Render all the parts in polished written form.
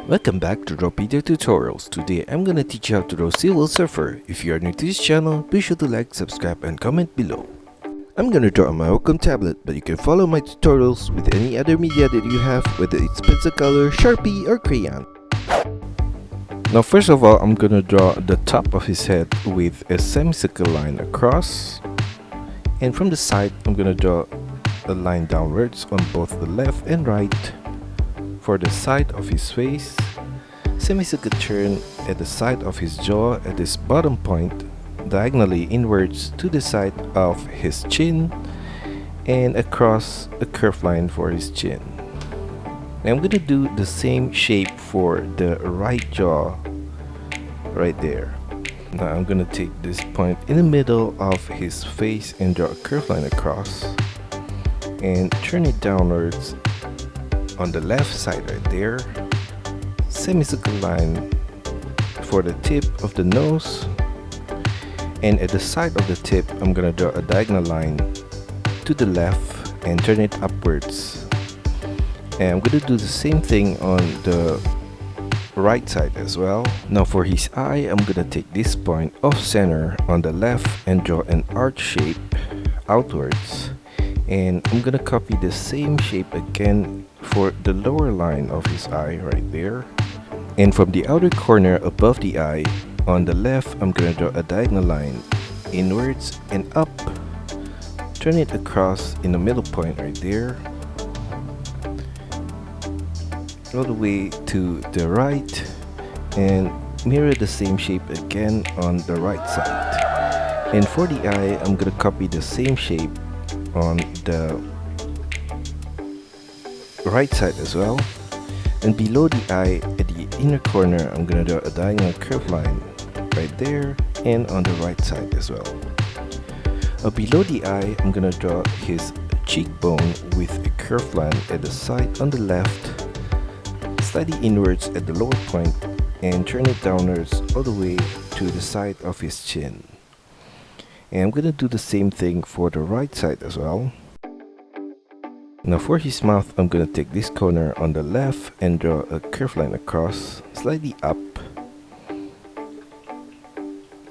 Welcome back to DRAWPEDIA Tutorials. Today I'm gonna teach you how to draw Civil Surfer. If you are new to this channel, be sure to like, subscribe and comment below. I'm gonna draw on my Wacom tablet, but you can follow my tutorials with any other media that you have, whether it's pencil color, Sharpie or crayon. Now first of all, I'm gonna draw the top of his head with a semicircle line across. And from the side, I'm gonna draw a line downwards on both the left and right. For the side of his face, semicircle turn at the side of his jaw at this bottom point, diagonally inwards to the side of his chin, and across a curved line for his chin. Now I'm gonna do the same shape for the right jaw right there. Now I'm gonna take this point in the middle of his face and draw a curved line across and turn it downwards on the left side right there. Semicircle line for the tip of the nose, and at the side of the tip I'm gonna draw a diagonal line to the left and turn it upwards. And I'm gonna do the same thing on the right side as well. Now for his eye, I'm gonna take this point off center on the left and draw an arch shape outwards, and I'm gonna copy the same shape again for the lower line of his eye right there. And from the outer corner above the eye on the left, I'm gonna draw a diagonal line inwards and up, turn it across in the middle point right there, all the way to the right, and mirror the same shape again on the right side. And for the eye, I'm gonna copy the same shape on the right side as well. And below the eye at the inner corner, I'm gonna draw a diagonal curved line right there and on the right side as well. Below the eye, I'm gonna draw his cheekbone with a curved line at the side on the left, slightly inwards at the lower point, and turn it downwards all the way to the side of his chin. And I'm gonna do the same thing for the right side as well. Now for his mouth, I'm gonna take this corner on the left and draw a curved line across, slightly up,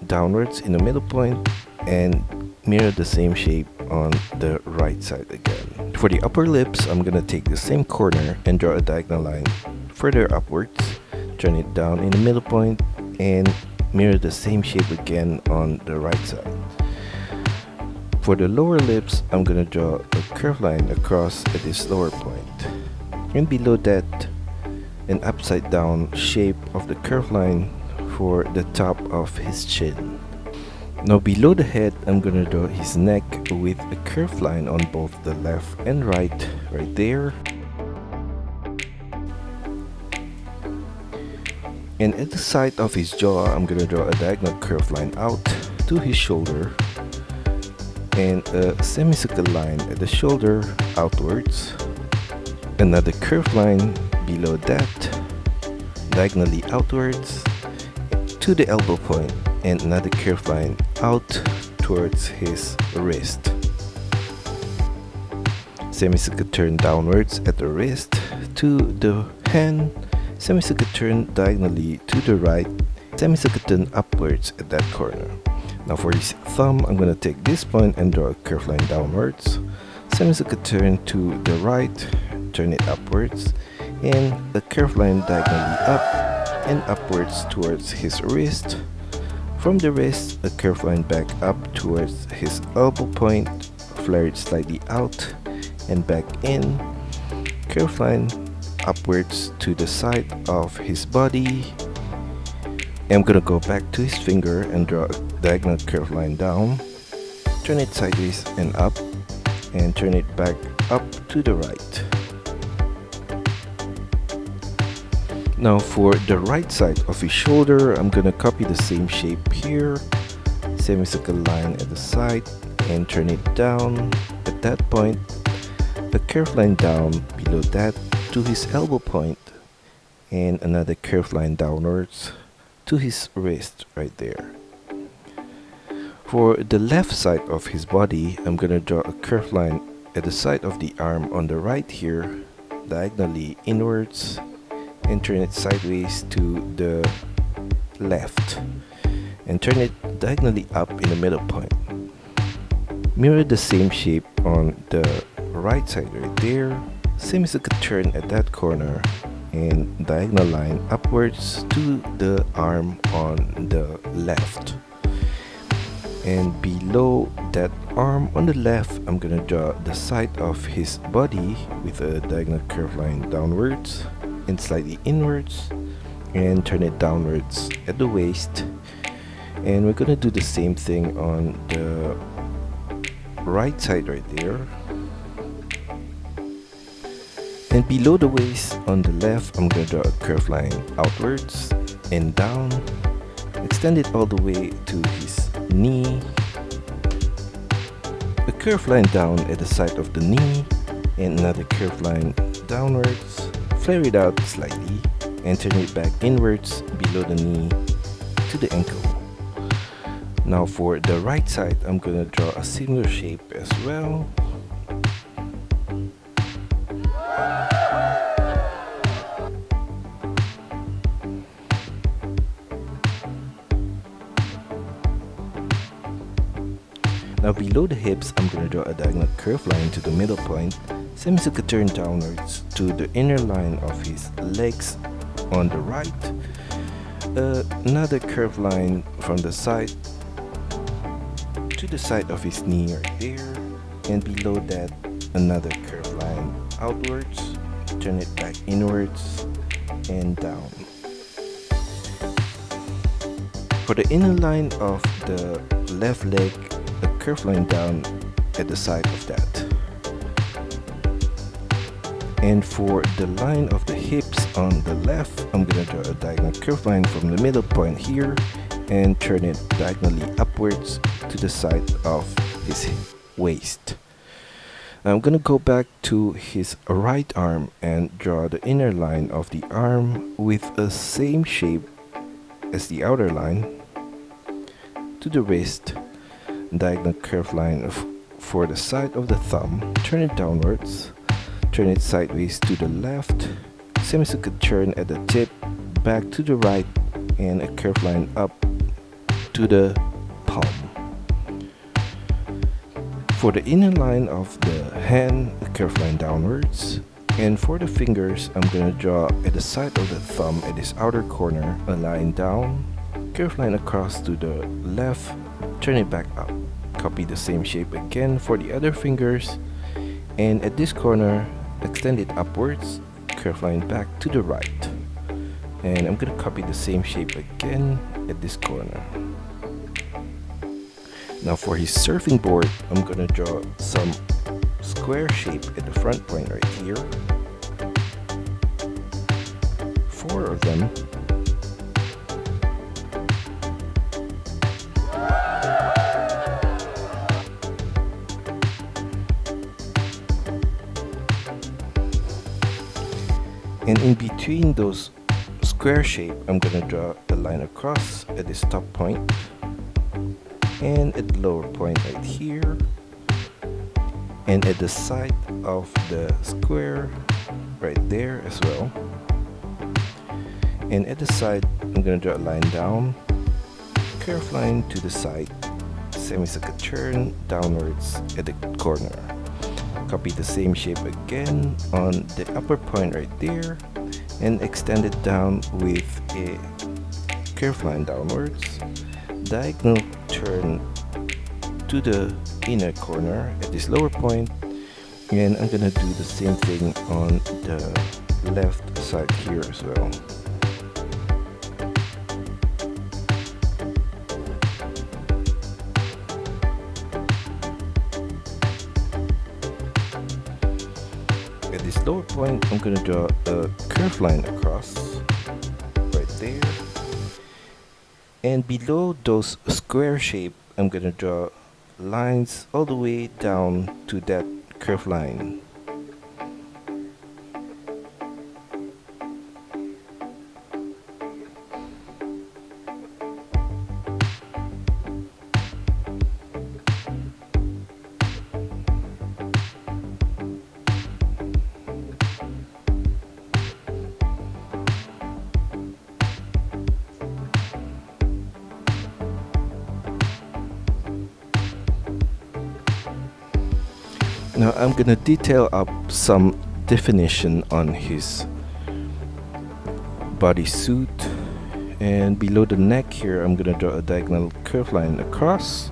downwards in the middle point, and mirror the same shape on the right side again. For the upper lips, I'm gonna take the same corner and draw a diagonal line further upwards, turn it down in the middle point, and mirror the same shape again on the right side. For the lower lips, I'm gonna draw a curved line across at this lower point, and below that, an upside down shape of the curved line for the top of his chin. Now below the head, I'm gonna draw his neck with a curved line on both the left and right there. And at the side of his jaw, I'm gonna draw a diagonal curved line out to his shoulder, and a semicircle line at the shoulder outwards, another curved line below that, diagonally outwards to the elbow point, and another curved line out towards his wrist. Semicircle turn downwards at the wrist to the hand, semicircle turn diagonally to the right, semicircle turn upwards at that corner. Now for his thumb, I'm gonna take this point and draw a curved line downwards, semicircle turn to the right, turn it upwards, and a curved line diagonally up and upwards towards his wrist. From the wrist, a curved line back up towards his elbow point, flare it slightly out and back in, curved line upwards to the side of his body. I'm gonna go back to his finger and draw a diagonal curved line down, turn it sideways and up, and turn it back up to the right. Now for the right side of his shoulder, I'm gonna copy the same shape here, semicircle line at the side, and turn it down at that point, a curved line down below that to his elbow point, and another curved line downwards to his wrist right there. For the left side of his body, I'm gonna draw a curved line at the side of the arm on the right here, diagonally inwards, and turn it sideways to the left and turn it diagonally up in the middle point. Mirror the same shape on the right side right there. Same as you could turn at that corner and diagonal line upwards to the arm on the left. And below that arm on the left, I'm gonna draw the side of his body with a diagonal curve line downwards and slightly inwards, and turn it downwards at the waist. And we're gonna do the same thing on the right side right there. And below the waist on the left, I'm gonna draw a curve line outwards and down, extend it all the way to his knee, a curve line down at the side of the knee, and another curve line downwards, flare it out slightly, and turn it back inwards below the knee to the ankle. Now for the right side, I'm gonna draw a similar shape as well. Now below the hips, I'm going to draw a diagonal curve line to the middle point, same as you could turn downwards to the inner line of his legs on the right. Another curve line from the side to the side of his knee right there, and below that another curve line outwards, turn it back inwards and down. For the inner line of the left leg, a curve line down at the side of that. And for the line of the hips on the left, I'm gonna draw a diagonal curve line from the middle point here and turn it diagonally upwards to the side of his waist. Now I'm gonna go back to his right arm and draw the inner line of the arm with the same shape as the outer line to the wrist. Diagonal curve line for the side of the thumb, turn it downwards, turn it sideways to the left, same as you could turn at the tip, back to the right, and a curve line up to the palm. For the inner line of the hand, a curve line downwards, and for the fingers, I'm gonna draw at the side of the thumb at this outer corner, a line down, curve line across to the left, turn it back up. Copy the same shape again for the other fingers, and at this corner extend it upwards, curve line back to the right, and I'm gonna copy the same shape again at this corner. Now for his surfing board, I'm gonna draw some square shape at the front point right here, 4 of them. And in between those square shape, I'm gonna draw a line across at this top point and at the lower point right here, and at the side of the square right there as well. And at the side, I'm gonna draw a line down, curve line to the side, same as I could turn downwards at the corner. Copy the same shape again on the upper point right there and extend it down with a curve line downwards, diagonal turn to the inner corner at this lower point, and I'm gonna do the same thing on the left side here as well. Lower point, I'm gonna draw a curve line across right there, and below those square shape, I'm gonna draw lines all the way down to that curve line. Now I'm gonna detail up some definition on his bodysuit, and below the neck here I'm gonna draw a diagonal curve line across,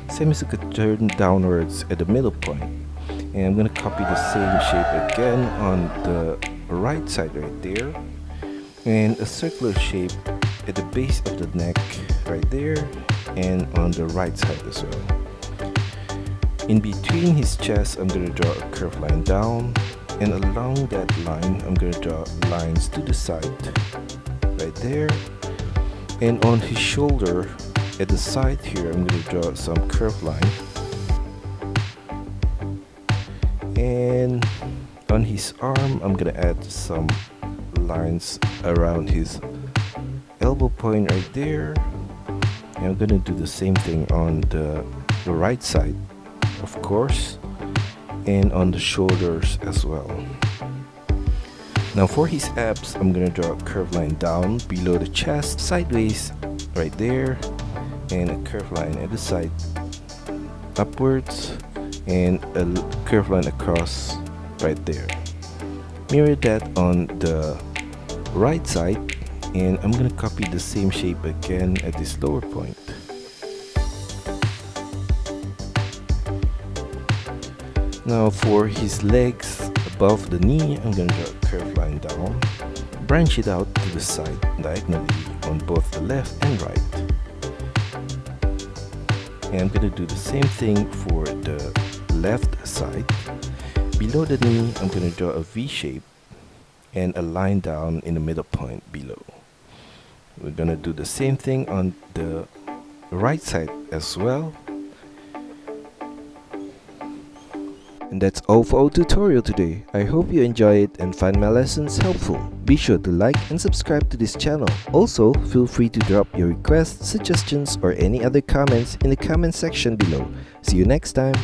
same as it could turn downwards at the middle point. And I'm gonna copy the same shape again on the right side right there, and a circular shape at the base of the neck right there and on the right side as well. In between his chest I'm gonna draw a curved line down, and along that line I'm gonna draw lines to the side right there, and on his shoulder at the side here I'm gonna draw some curved line, and on his arm I'm gonna add some lines around his elbow point right there, and I'm gonna do the same thing on the right side, of course, and on the shoulders as well. Now for his abs I'm gonna draw a curved line down below the chest, sideways right there, and a curved line at the side upwards, and a curved line across right there. Mirror that on the right side, and I'm gonna copy the same shape again at this lower point. Now for his legs above the knee I'm gonna draw a curved line down, branch it out to the side diagonally on both the left and right. And I'm gonna do the same thing for the left side. Below the knee I'm gonna draw a V shape and a line down in the middle point below. We're gonna do the same thing on the right side as well. And that's all for our tutorial today. I hope you enjoy it and find my lessons helpful. Be sure to like and subscribe to this channel. Also, feel free to drop your requests, suggestions, or any other comments in the comment section below. See you next time.